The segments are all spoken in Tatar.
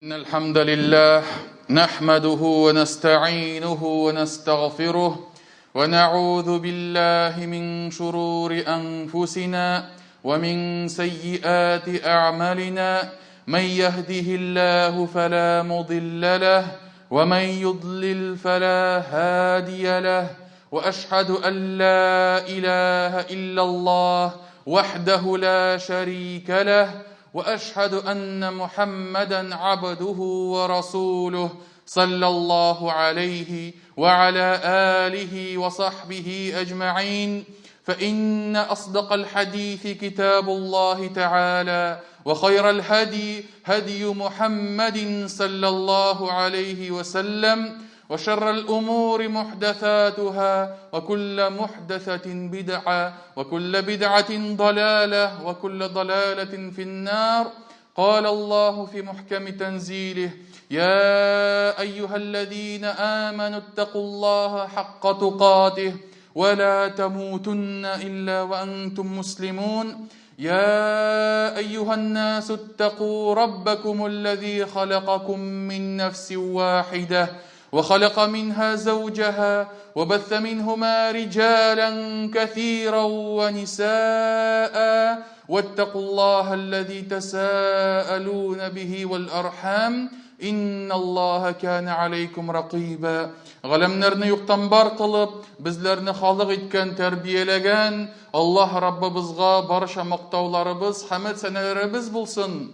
إن الحمد لله نحمده ونستعينه ونستغفره ونعوذ بالله من شرور أنفسنا ومن سيئات أعمالنا من يهده الله فلا مضل له ومن يضلل فلا هادي له وأشهد أن لا إله إلا الله وحده لا شريك له وأشهد أن محمدا عبده ورسوله صلى الله عليه وعلى آله وصحبه أجمعين فإن أصدق الحديث كتاب الله تعالى وخير الهدي هدي محمد صلى الله عليه وسلم وشر الأمور محدثاتها وكل محدثة بدعة وكل بدعة ضلالة وكل ضلالة في النار. قال الله في محكم تنزيله: يا أيها الذين آمنوا اتقوا الله حق تقاته ولا تموتن إلا وأنتم مسلمون. يا أيها الناس اتقوا ربكم الذي خلقكم من نفس واحدة وخلق منها زوجها وبث منهما رجالا كثيرا ونساء واتقوا الله الذي تساءلون به والأرحام إن الله كان عليكم رقيبا. Галәмнәрне юктан бар кылып, безләрне халык иткән, тәрбияләгән Аллаһ Раббыбызга барча мактауларыбыз, хәмд сәнәләребез булсын.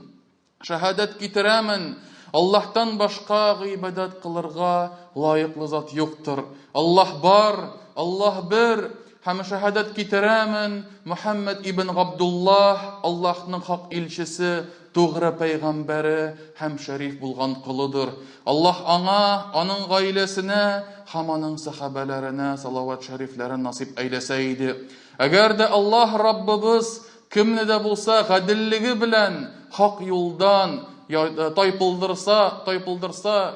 Шаһадат китерәмен: Аллаһтан башка гыйбадат кылырга лайыклы зат юктыр. Аллаһ бар, Аллаһ бер. Һәм шаһадат китерәмен: Мөхәммәд ибн Габдуллаһ Аллаһның хак илчесе, тугры пәйгамбәре һәм шәриф булган кылыдыр. Аллаһ аңа, аның гаиләсенә һәм аның сахабаларына салават шәрифләрен насип әйләсә иде. Әгәр дә Аллаһ Раббыбыз кемне дә булса гаделлеге белән хак юлдан тайпылдырса,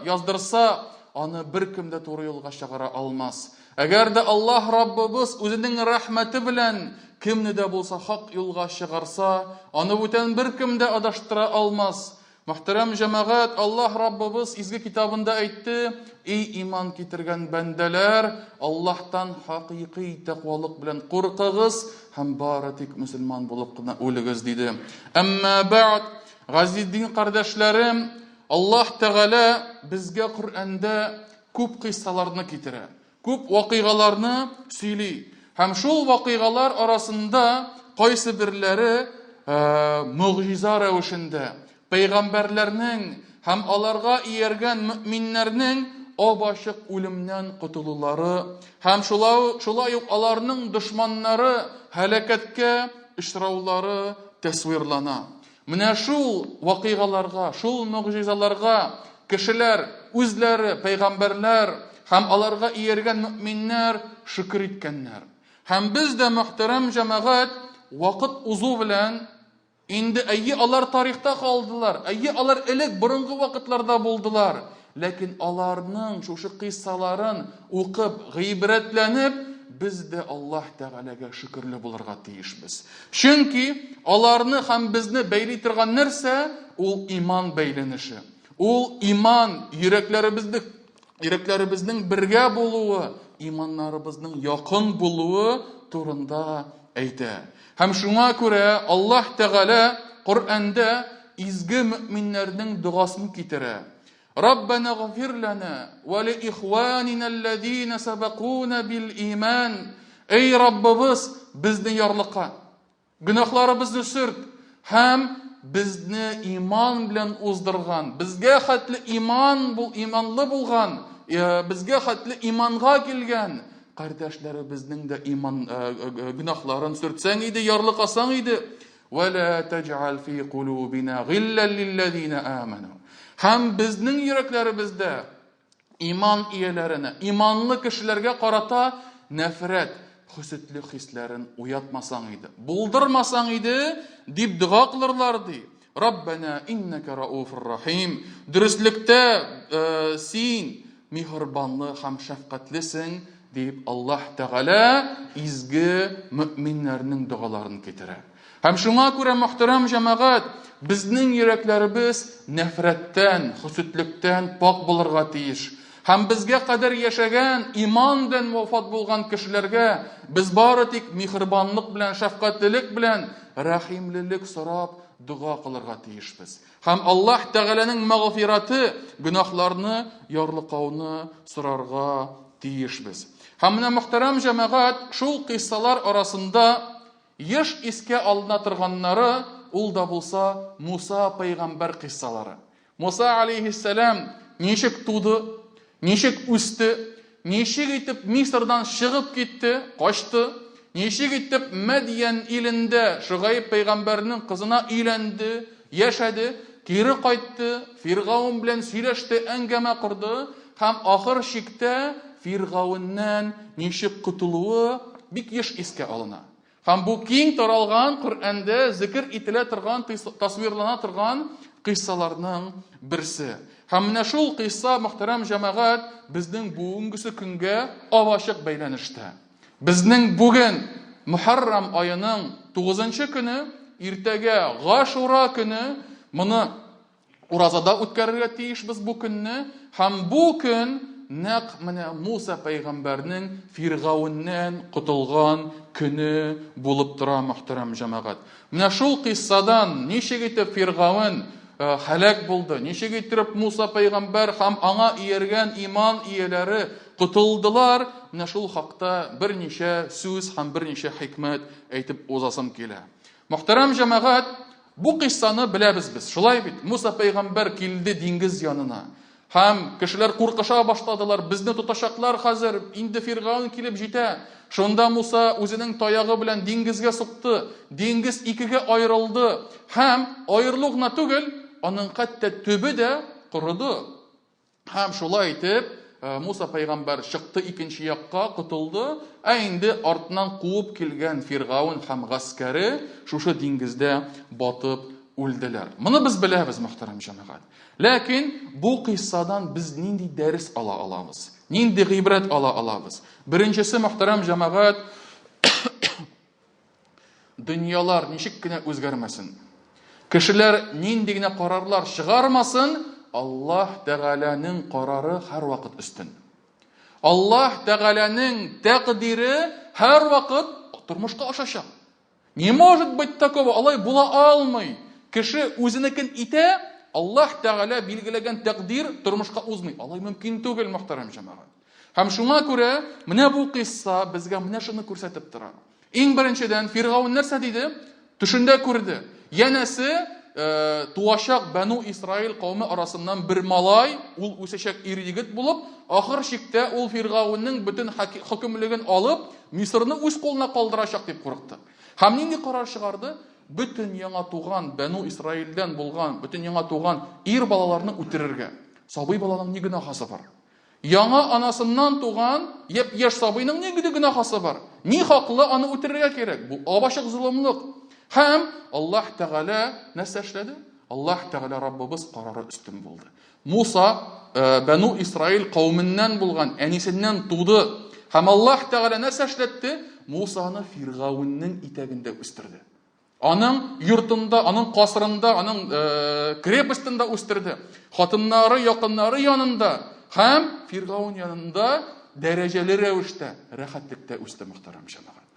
яздырса, аны беркем дә туры юлга чыгара алмас. Әгәр дә Аллаһ Раббыбыз үзенең рәхмәте белән кемне дә булса хак юлга чыгарса, аны бүтән беркем дә адаштыра алмас. Мөхтәрәм җәмәгать, Аллаһ Раббыбыз изге китабында әйтте: "Эй иман китергән бәндәләр, Аллаһтан хакыйкый тәкъвалык белән куркыгыз һәм бары тик мөселман булып кына үлегез" диде. Әмма бәъд, газиздин кардәшләрем, Аллаһ Тәгалә безгә Куръәндә күп кыйссаларны китерә, күп вакыйгаларны сөйли. Һәм шул вакыйгалар арасында кайсы бирләре мөгъҗиза рәвешендә, пәйгамбәрләрнең һәм аларга ияргән мөэминнәрнең абашык үлемнән котылулары һәм шулай ук аларның дошманнары һәлакәткә очраулары тасвирлана. Менә шул вакыйгаларга, шул мөгъҗизаларга кешеләр үзләре, пәйгамбәрләр һәм аларга ияргән мөэминнәр шөкр иткәннәр. Һәм без дә, мөхтәрәм җәмәгать, вакыт узу белән инде алар тарихта калдылар, алар элек борынгы вакытларда булдылар. Ләкин аларның шушы кыйссаларын укып, гыйбрәтләнеп, biz de Allah Teala'ga şükürlü bulurga tiyişmiz. Çünkü alarını hem bizni beyli tirgan nerse, ol iman beylenişi. Ol iman, yüreklerimizin birge buluğu, imanlarımızın yakın buluğu turunda eyde. Hem şuna göre Allah Teala Kur'an'da izgi müminlerinin duasını kitire. ربنا اغفر لنا ولإخواننا الذين سبقونا بالإيمان. Ey Rabbimiz, bizni yarlıqa, günahlarımızı sürt, hem bizni iman bilen uzdırgan, bizge hatlı imanlı bulgan, bizge hatlı imanga kilgen, kardeşlerimizin de günahlarını sürtsen idi, yarlıqasan idi. وَلَا تَجْعَلْ فِي قُلُوبِنَا غِلًّا لِلَّذِينَ آمَنُوا. Hem bizning yüreklerimizde iman iyelerine, imanlı kişilerge karata nefret, hüsütlü hislerin uyatmasan idi, buldurmasan idi, dip dua kılırlardı. Rabbena inneke raufur rahim. Dürüstlükte sin mihirbanlı hem şefkatlisin deyip Allah Teala izgi müminlerinin dualarını getirir. Һәм шуңа күрә, мөхтәрәм җәмәгать, безнең йөрәкләребез нәфрәттән, хөсүдлектән пак булырга тиеш. Һәм безгә кадәр яшәгән, иман белән вафат булган кешеләргә без бары тик михрибанлык белән, шәфкатьлелек белән, рәхимлелек сорап дуга кылырга тиешбез. Һәм Аллаһ Тәгаләнең мәгъфираты, гөнаһларны ярлыкауны сорарга тиешбез. Һәм менә, мөхтәрәм җәмәгать, шул кыйссалар арасында еш искә алына торганнары, ул да булса Муса пәйгамбәр кыссалары. Муса алейһиссәлам ничек туды, ничек үсте, ничек итеп Мисырдан чыгып китте, качты, ничек итеп Мәдьян илендә Шугайб пәйгамбәрнең кызына өйләнде, яшәде, кире кайтты, Фиргаун белән сөйләште, әңгәмә корды һәм ахыр чиктә Фиргауннан ничек котылуы бик еш искә алына. Һәм бу киң таралган Коръәндә зикр ителә торган, тасвирлана торган кыйссаларның берсе. Һәм менә шул кыйсса, мөхтәрәм җәмәгать, безнең бүгенге көнгә авашык бәйләнештә. Безнең бүген Мөхәррәм аеның 9-нчы көне, иртәгә Гашура көне, моны уразада үткәрергә тиешбез бу көнне, һәм бу көн нәкъ менә Муса пәйгамбәрнең Фиргауннан котылган көне булып тора, мөхтәрәм җәмәгать. Менә шул кыйссадан ничек итеп Фиргаун һәлак булды, ничек итеп Муса пәйгамбәр һәм аңа ияргән иман ияләре котылдылар, менә шул хакта берничә сүз һәм берничә хикмәт әйтеп узасым килә. Мөхтәрәм җәмәгать, бу кыйссаны беләбез без. Шулай бит, Муса пәйгамбәр килде диңгез янына. Һәм кешеләр куркыша башладылар, безне тотачаклар хәзер, инде Фиргаун килеп җитә. Шунда Муса үзенең таягы белән диңгезгә сукты, диңгез икегә аерылды, һәм аерылу гына түгел, аның хәтта төбе дә корыды. Һәм шулай итеп, Муса пәйгамбәр чыкты икенче якка, котылды, инде артыннан куып килгән Фиргаун һәм гаскәре шушы диңгездә батып үлделәр. Моны без беләбез, мөхтәрәм җәмәгать. Ләкин бу кыйссадан без нинди дәрес ала алабыз? Нинди гыйбрәт ала алабыз? Беренчесе, мөхтәрәм җәмәгать, дөньялар ничек кенә үзгәрмәсен, кешеләр нинди генә карарлар чыгармасын, Аллаһ Тәгаләнең карары һәр вакыт өстен. Аллаһ Тәгаләнең тәкъдире һәр вакыт тормышка ашачак. Не может быть такого, алай була алмый. Кеше үзенекен итә, Аллаһ Тәгалә билгеләгән тәкъдир тормышка узмый. Алай мөмкин түгел, мөхтәрәм җәмәгать. Һәм шуңа күрә менә бу кыйсса безгә менә шуны күрсәтеп тора. Иң беренчедән Фиргаун нәрсә диде? Төшендә күрде. Янәсе туачак Бәну Исраил кавмы арасыннан бер малай, ул үсәчәк ир-егет булып, ахыр чиктә ул Фиргаунның бөтен хөкемлеген алып, Мисырны үз кулына калдырачак дип курыкты. Һәм нинди карар чыгарды? Бөтен яңа туган Бәну Исраилдән булган, бөтен яңа туган ир балаларны үтерергә. Сабый баланың ни гөнаһы бар? Яңа анасыннан туган яшь сабыйның ни гөнаһы бар? Ни хаклы аны үтерергә кирәк? Бу абашык зулымлык. Һәм Аллаһ Тәгалә нәрсә эшләде? Аллаһ Тәгалә Раббыбыз карары өстен булды. Муса Бәну Исраил кавмыннан булган, әнисеннән туды. Һәм Аллаһ Тәгалә нәрсә эшләтте? Мусаны Фиргаунның итәгендә үстерде. Аның йортында, аның касрында, аның крепостында үстерде. Хатыннары, якыннары янында һәм Фиргаун янында дәрәҗәле рәвештә, рәхәтлектә үсте, мөхтәрәм җәмәгать.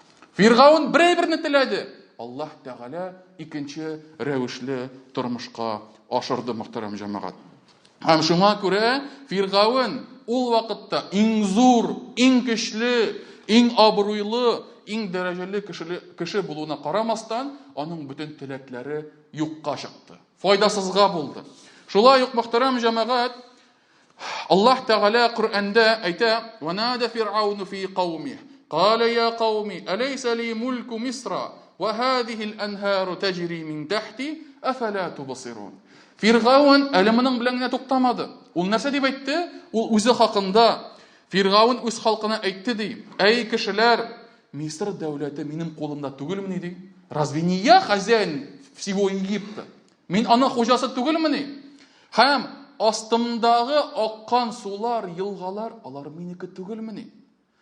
Фиргаун берәй-берне теләде. Аллаһ Тәгалә икенче рәвешле тормышка ашырды, мөхтәрәм җәмәгать. Һәм шуңа күрә Фиргаун ул вакытта иң зур, иң көчле, иң абруйлы, иң дәрәҗәле кеше булуына карамастан, аның бөтен теләкләре юкка чыкты. Файдасызга булды. Шулай ук, мөхтәрәм җәмәгать, Аллаһ Тәгалә Коръәндә әйтә: "Ва нада Фиргауну фи каумиһи, قال يا قوم أليس لي ملك مصر وهذه الأنهار تجري من تحتي أفلا تبصرون". Фиргаун әлемнең белән генә туктамады. Ул нәрсә дип әйтте? Ул үзе хакында. Фиргаун үз халкына әйтте ди: "Әй кешеләр, Мисыр дәүләте минем кулымда түгелмени ди? Разве не я хозяин всего Египта? Мин аның хуҗасы түгелмени? Һәм астымдагы аккан сулар, елгалар, алар минеке түгелмени?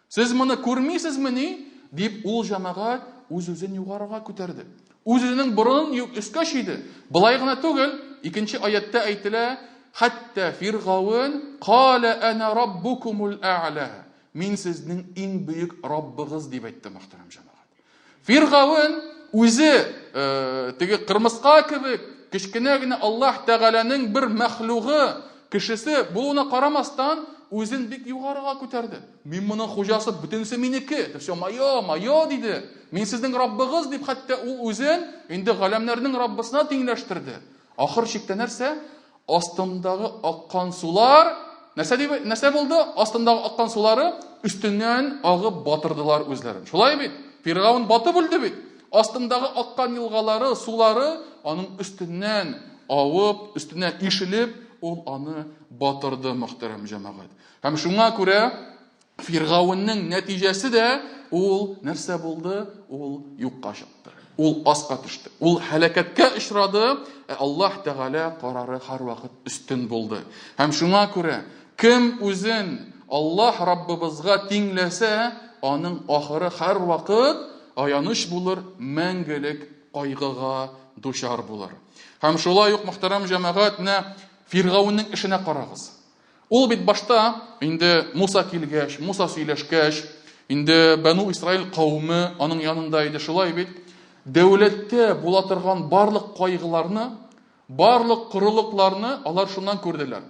Сез моны күрмисезмени?" дип ул җәмәгать үз-үзен югарыга күтәрде. Үзенең борынын өскә чөйде. Былай гына түгел, икенче аятта әйтелә, хәтта Фиргавын кала ана раббукумул а'ла. Мин сезнең иң бөек Раббыгыз дип әйтте, мөхтәрәм җәмәгать. Фиргавын үзе теге кырмыска кебек, кечкенә генә Аллаһ Тәгаләнең бер мәхлугы, кешесе булуына карамастан, үзен бик югарыга күтәрде. Мин моның хуҗасы, бөтенсе минеке. Все мое диде. Мин сезнең Раббыгыз дип, хәтта ул үзен инде галәмнәрнең Раббысына тиңләштерде. Ахыр чиктә нәрсә? Астындагы аккан сулар, нәрсә булды? Астындагы аккан сулары өстеннән агып батырдылар үзләрен. Шулай бит? Фиргавын батып үлде бит. Астындагы аккан елгалары, сулары аның өстеннән авып, өстеннән ишелеп, ул аны батырды, мөхтәрәм җәмәгать. Һәм шуңа күрә Фиргавынның нәтиҗәсе дә ул нәрсә булды? Ул юкка чыкты. Ул аска төште. Ул һәлакәткә очрады. Аллаһ Тәгалә карары һәрвакыт өстен булды. Һәм шуңа күрә кем үзен Аллаһ Раббыбызга тиңләсә, аның ахыры һәрвакыт аяныш булыр, мәңгелек кайгыга дучар булыр. Һәм шулай ук, мөхтәрәм җәмәгать, менә Фиргавынның эшенә карагыз. Ул бит башта инде Муса килгәч, Муса сөйләшкәч, инде Бәну Исраил кавмы аның янында иде, шулай бит. Дәүләттә була торган барлык кайгыларны, барлык корылыкларны алар шуннан күрделәр.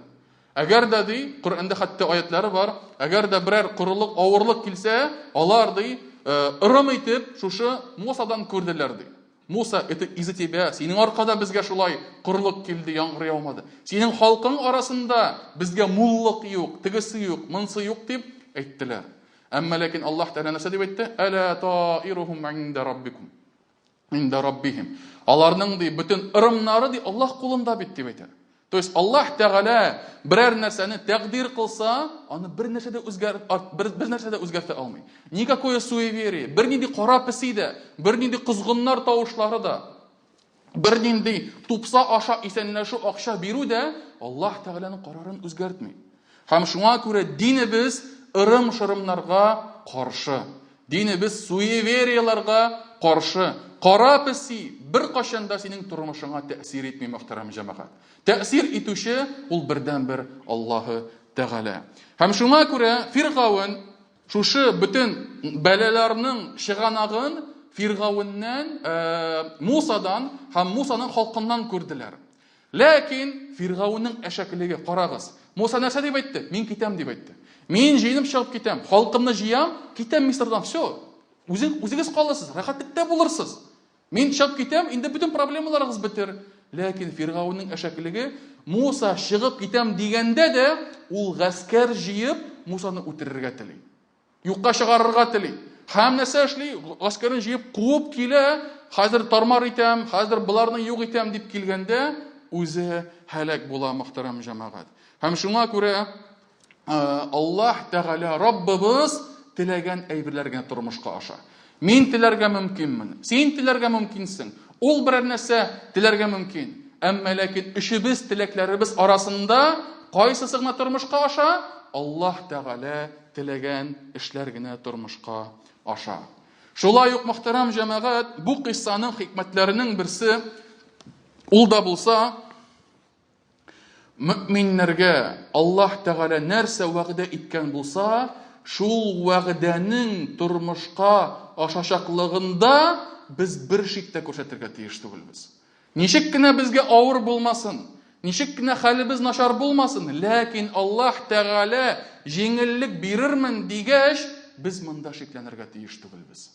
Әгәр дә ди, Коръәндә хәтта аятлары бар, әгәр дә берәр корылык, авырлык килсә, алар ди ырым итеп шушы Мусадан күрделәр ди. Муса, это из-за тебя. Синең аркада безгә шулай корылык килде, яңгыр яумады. Синең халкың арасында безгә муллык юк, тигесе юк, монсы юк дип әйттеләр. Әмма ләкин Аллаһ Тәгалә нәрсә дип әйтте? Әла та'iруhum 'инда раббикум. Инда раббихим. Аларның ди бөтен ырымнары ди Аллаһ кулында бит дип әйтә. То есть Аллаһ Тәгалә берәр нәрсәне тәкъдир кылса, аны бер нәрсә дә үзгәртә алмый. Никакое суеверие, бер нинди кара песи дә, бер нинди кызгыннар тавышлары да, бер нинди тупса аша исәнләшү, акча бирү дә Аллаһ Тәгаләнең карарын үзгәртми. Һәм шуңа күрә динебез ырым-шырымнарга каршы, динебез суеверияларга каршы. Кара песи бер кашанда синең тормышыңа тәэсир итми, мөхтәрәм җәмәгать. Тәэсир итүче ул бердән бер Аллаһ Тәгалә. Һәм шуңа күрә Фиргавын шушы бөтен бәлаларның чыганагын Фиргавыннан, Мусадан һәм Мусаның халкыннан күрделәр. Ләкин Фиргавынның әшәкелеге, карагыз. Муса нәрсә дип әйтте? Мин китәм дип әйтте. Мин җыенып чыгып китәм, халкымны җыям, китәм Мисырдан. Все. Үзегез каласыз, рәхәтлектә булырсыз. Мин чыгып китәм, инде бөтен проблемаларыгыз бетер. Ләкин Фиргавынның әшәкелеге, Муса чыгып китәм дигәндә дә ул гаскәр җыеп Мусаны үтерергә тели. Юкка чыгарырга тели. Һәм нәрсә эшли? Гаскәрен җыеп куып килә, хәзер тармар итәм, хәзер буларны юк итәм дип килгәндә, үзе һәлак була, мөхтәрәм җәмәгать. Һәм шуңа күрә Аллаһ Тәгалә Раббыбыз теләгән әйберләргә тормышка аша. Мин теләргә мөмкинмен, син теләргә мөмкинсең, ул берәр нәрсә теләргә мөмкин. Әмма ләкин эшебез, теләкләребез арасында кайсысы гына тормышка аша? Аллаһ Тәгалә теләгән эшләр генә тормышка аша. Шулай ук, мөхтәрәм җәмәгать, бу кыйссаның хикмәтләренең берсе ул да булса, мөэминнәргә Аллаһ Тәгалә нәрсә вәгъдә иткән булса, шул вәгъдәнең тормышка ашашаклыгында без бер шиктә күрсәтергә тиеш түгелбез. Ничек кенә безгә авыр булмасын, ничек кенә хәлебез начар булмасын, ләкин Аллаһ Тәгалә җиңеллек бирермен дигәч, без монда шикләнергә тиеш түгелбез.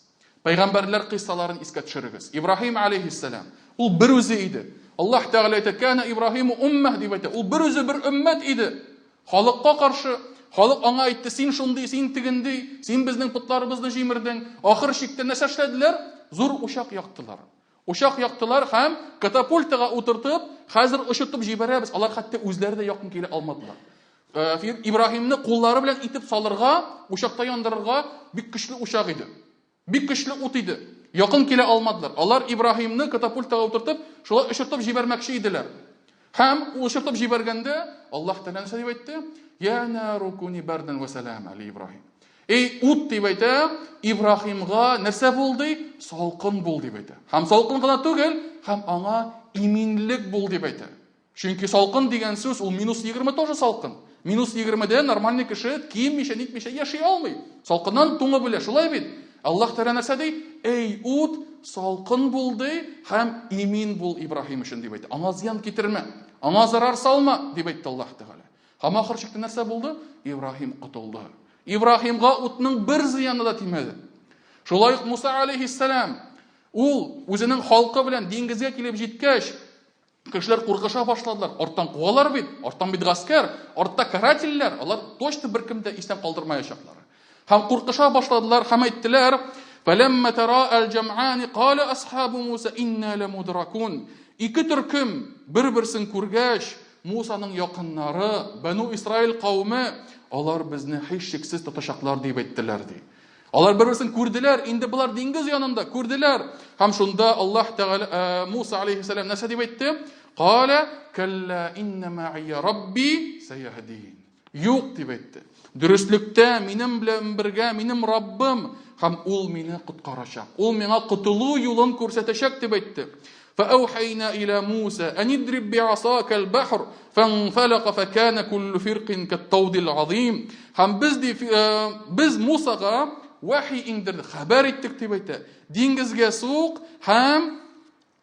Пәйгамбәрләр кыйссаларын искә төшерегез. Ибраһим алейһиссалам, ул бер үзе иде. Аллаһ Тәгалә әйтә, "Кана Ибраһиму уммәх" дип әйтә. Ул бер үзе бер өммәт иде. Халыкка каршы, халык аңа әйтте, "Син шундый, син тигендий, син безнең путларыбызны җимердең." Ахыр чиктә нәрсә эшләделәр? Зур ушак яктылар. Ушак яктылар һәм катапультага утыртып, хәзер очытып җибәрәбез. Алар хәтта үзләре дә якын килә алмадылар. Ибраһимне куллары белән итеп салырга, ушакта яндырырга бик көчле ушак иде. Бик көчле ут иде. Якын килә алмадылар. Алар Ибраһимне катапультага утыртып, шулай очытып җибәрмәкче иделәр. Һәм очытып җибәргәндә Аллаһ Тәгалә дип әйтте: "Я нару куни бардан ва салам али Ибраһим." Эй ут дип әйтә, Ибрахимга нәрсә булды? Салкын бул дип әйтә. Һәм салкын гына түгел, һәм аңа иминлек бул дип әйтә. Чөнки салкын дигән сүз ул -20 тоже салкын. -20дә нормальный кеше киеммичә, нитмичә яши алмый. Салкыннан туңы белә, шулай бит. Аллаһ Тәгалә нәрсә ди? Эй ут, салкын булды һәм имин бул Ибрахим өчен дип әйтә. Аңа зыян китермә, аңа зарар салма дип әйтте Аллаһ Тәгалә. Һәм ахыр чиктә нәрсә булды? Ибрахим котылды. Ибрахимга утның бер зыяны да тимәде. Шулай ук Муса алейхиссалам, ул үзенең халкы белән диңгезгә килеп җиткәч, кешеләр куркыша башладылар. Арттан куалар бит, арттан бит гаскәр, артта карательләр. Алар точно беркем дә исән калдырмаячаклар. Һәм куркыша башладылар, һәм әйттеләр: "Фаламма тара ал-jam'an qala асхабу Муса инна ламудракун." Ике төркем бер-берсен күргәч, Мусаның якыннары, Бану Исраил кавме, алар безне һичшиксез тотачаклар дип әйттеләр ди. Алар бер-берсен күрделәр, инде булар диңгез янында күрделәр. Һәм шунда Аллаһ Тәгалә Муса алейхиссалам нәрсә дип әйтте? "Кала калла инна ма'ия рабби саяхдин." Юк дип әйтте. Дөрестлектә минем белән бергә минем Раббым, һәм ул мине коткарачак. Ул миңа котылу юлын күрсәтәчәк дип әйтте. فأوحينا إلى موسى أن اضرب بعصاك البحر فانفلق فكان كل فرق كالطود العظيم. Һәм без Мусага вахи индердек, хәбәр иттек дип әйтә. Диңгезгә сук, һәм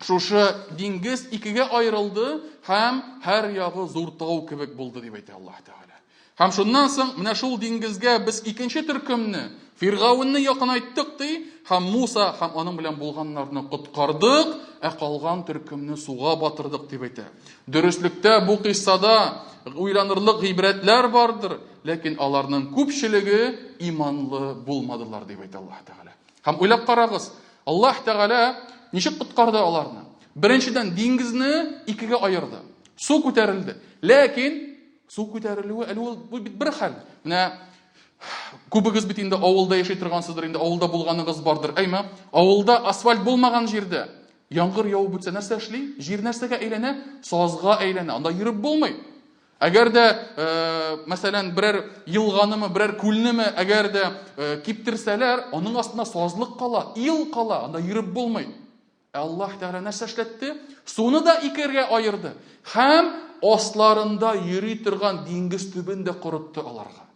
шушы диңгез икегә аерылды, һәм һәр ягы зур тау кебек булды дип әйтә Аллаһ Тәгалә. Һәм шуннан соң менә шул диңгезгә без икенче төркемне, Фиргавынны якынайттык ди, һәм Муса һәм аның белән булганнарны коткардык, калган төркемне суга батырдык дип әйтә. Дөрестлектә бу кыйссада уйланырлык гыйбрәтләр бардыр, ләкин аларның күпчелеге иманлы булмадылар дип әйтә Аллаһ Тәгалә. Һәм уйлап карагыз, Аллаһ Тәгалә ничек коткарды аларны? Беренчедән диңгезне икегә аерды. Су күтәрелде. Ләкин су күтәрелүе әле бу бит бер хәл. Менә күбегез бит инде авылда яши торгансыздыр, инде авылда булганыгыз бардыр. Әйме, авылда асфальт булмаган җирдә яңгыр явып үтсә нәрсә эшли? Җир нәрсәгә әйләнә? Сазга әйләнә. Анда йөреп булмый. Әгәр дә, мәсәлән, берәр елганымы, берәр күлнеме әгәр дә киптерсәләр, аның астында сазлык кала, ил кала, анда йөреп булмый. Аллаһ Тәгалә нәрсә эшләтте? Суны да икегә аерды. Һәм асларында йөри торган диңгез төбен дә корытты аларга.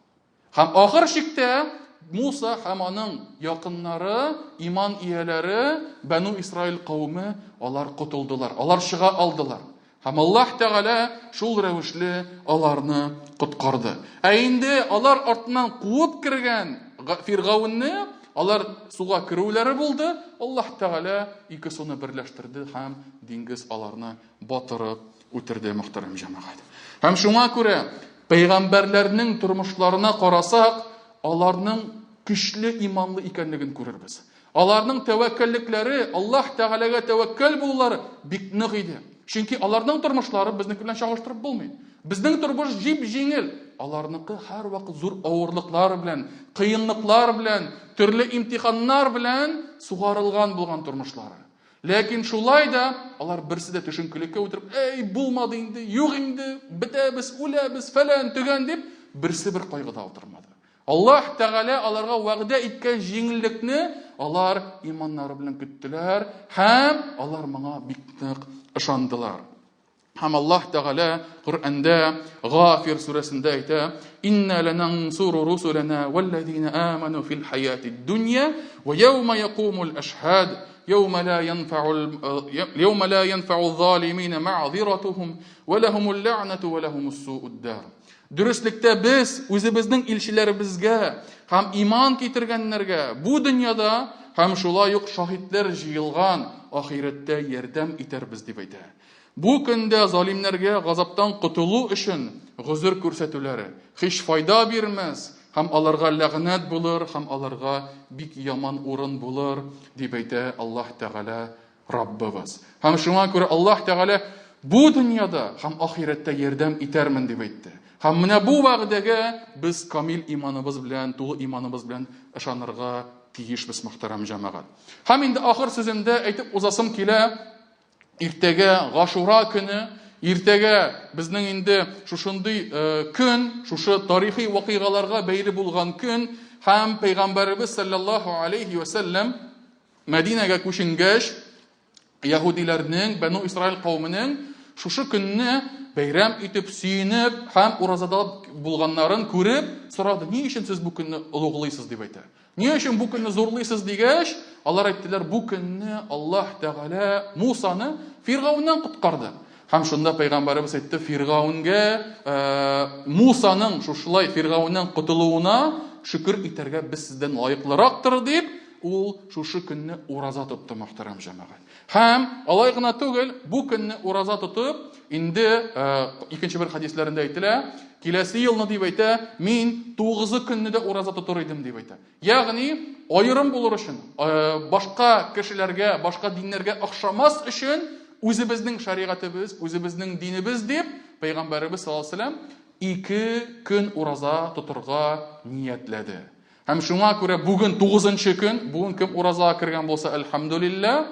Һәм ахыр чиктә Муса һәм аның якыннары, иман ияләре, Бану Исраил кавме, алар котылдылар, алар чыга алдылар. Һәм Аллаһ Тәгалә шул рәвешле аларны коткарды. Инде алар артыннан куып кергән Фиргавынны, алар суга керүләре булды. Аллаһ Тәгалә ике суны берләштерде һәм диңгез аларны батырып үтерде, мөхтәрәм җәмәгать. Һәм шуңа күрә пәйгамбәрләрнең тормышларына карасак, аларның көчле иманлы икәнлеген күрербез. Аларның тәвәккәллекләре, Аллаһ Тәгаләгә тәвәккәл булулары бик нык иде. Чөнки аларның тормышлары безнеке белән чагыштырып булмый. Безнең тормыш җип-җиңел, аларныкы һәр вакыт зур авырлыклар белән, кыенлыклар белән, төрле имтиханнар белән сугарылган булган тормышлары. Ләкин шулай да алар берсе дә төшенкелеккә үтереп, "Эй, булмады инде, юк инде, бетәбез, үләбез, фәлән, төгән" дип берсе бер кайгыда утырмады. Аллаһ Тәгалә аларга вәгъдә иткән җиңеллекне алар иманнары белән көттеләр һәм алар моңа бик нык ышандылар. Һәм Аллаһ Тәгалә Коръәндә Гафир сүрәсендә әйтә: "Инна ланансуру руsulana валлазина аману фил хаятид дунья ва яума якумул ашхад يوم لا ينفع الظالمين معذرتهم ولهم اللعنة ولهم السوء الدار." Дөрестлектә без үзебезнең илчеләребезгә һәм иман китергәннәргә бу дөньяда һәм шулай ук шаһидләр җыелган ахирәттә ярдәм итәрбез дип әйтә. Бу көндә залимнәргә газаптан котылу өчен гозер күрсәтүләре һич файда бирмәс. Һәм аларга ләгънәт булыр, һәм аларга бик яман урын булыр дип әйтә Аллаһ Тәгалә Раббыбыз. Һәм шуңа күрә Аллаһ Тәгалә бу дөньяда һәм ахирәттә ярдәм итәрмен дип әйтте. Һәм менә бу вәгъдәгә без камил иманыбыз белән, тулы иманыбыз белән ышанырга тиешбез, мөхтәрәм җәмәгать. Һәм инде ахыр сүземдә әйтеп узасым килә, иртәгә Гашура көне, иртәгә безнең инде шушындый көн, шушы тарихи вакыйгаларга бәйле булган көн һәм Пәйгамбәрбез саллаллаһу алейхи ва саллям Мәдинәгә күченгәч, Яһудиләрнең, Бәну Исраил кавменең шушы көнне бәйрәм итеп, сөенеп һәм уразада булганнарын күреп, сорады: "Ни өчен сез бу көнне улуглыйсыз?" дип әйтә. Ни өчен бу көнне зурлыйсыз дигәч, алар әйттеләр: "Бу көнне Аллаһ Тәгалә Мусаны Фиргавыннан коткарды." Һәм шунда Пәйгамбәрбез әйтте: "Фиргавынгә, Мусаның шушылай Фиргавыннан котылуына шөкер итәргә без сездән лаеклырактыр" дип, ул шушы көнне ураза тотты, мөхтәрәм җәмәгать. Һәм алай гына түгел, бу көнне ураза тотып, инде икенче бер хадисләрендә әйтелә, киләсе елны дип әйтә, мин 9 көнне дә ураза тотыр идем дип әйтә. Ягъни аерым булыр өчен, башка кешеләргә, башка диннәргә охшамас өчен үзебезнең шәригатыбыз, үзебезнең динебез дип Пәйгамбәрбез саллаллаһу алейһи ва саллям 2 көн ураза тотырга ниятләде. Һәм шуңа күрә бүген 9нчы көн, бүген кем уразага кергән булса, әлхәмдүлилләһ,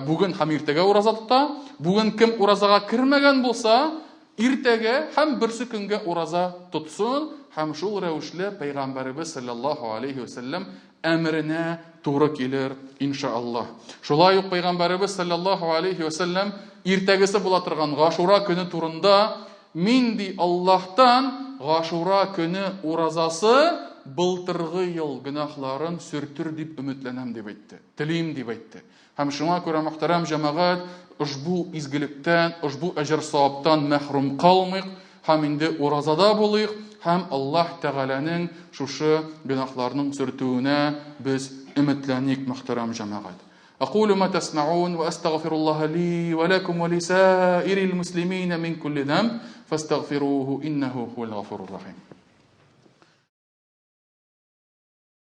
бүген һәм иртәгә ураза тота. Бүген кем уразага кирмәгән булса, иртәгә һәм берсе көнгә ураза тотсын, һәм шул рәвешле Пәйгамбәрбез саллаллаһу алейхи ва саллям әмренә туры килер, иншааллаһ. Шулай ук Пәйгамбәрбез саллаллаһу алейхи ва саллям иртәгесе була торган Гашура көне турында: "Мин ди Аллаһтан Гашура көне уразасы былтыргы ел гөнаһларын сүртер дип өметләнәм" дип әйтте. Телим дип әйтте. Һәм шуңа күрә, мөхтәрәм җәмәгать, ушбу изгелектән, ушбу әҗр-саваптан мәхрүм калмыйк, һәм инде уразада булыйк, һәм Аллаһ Тәгаләнең шушы гөнаһларның сүртүенә без өметләник, мөхтәрәм җәмәгать. أقول ما تسمعون وأستغفر الله لي ولكم ولسائر المسلمين من كل ذنب فاستغفروه إنه هو الغفور الرحيم.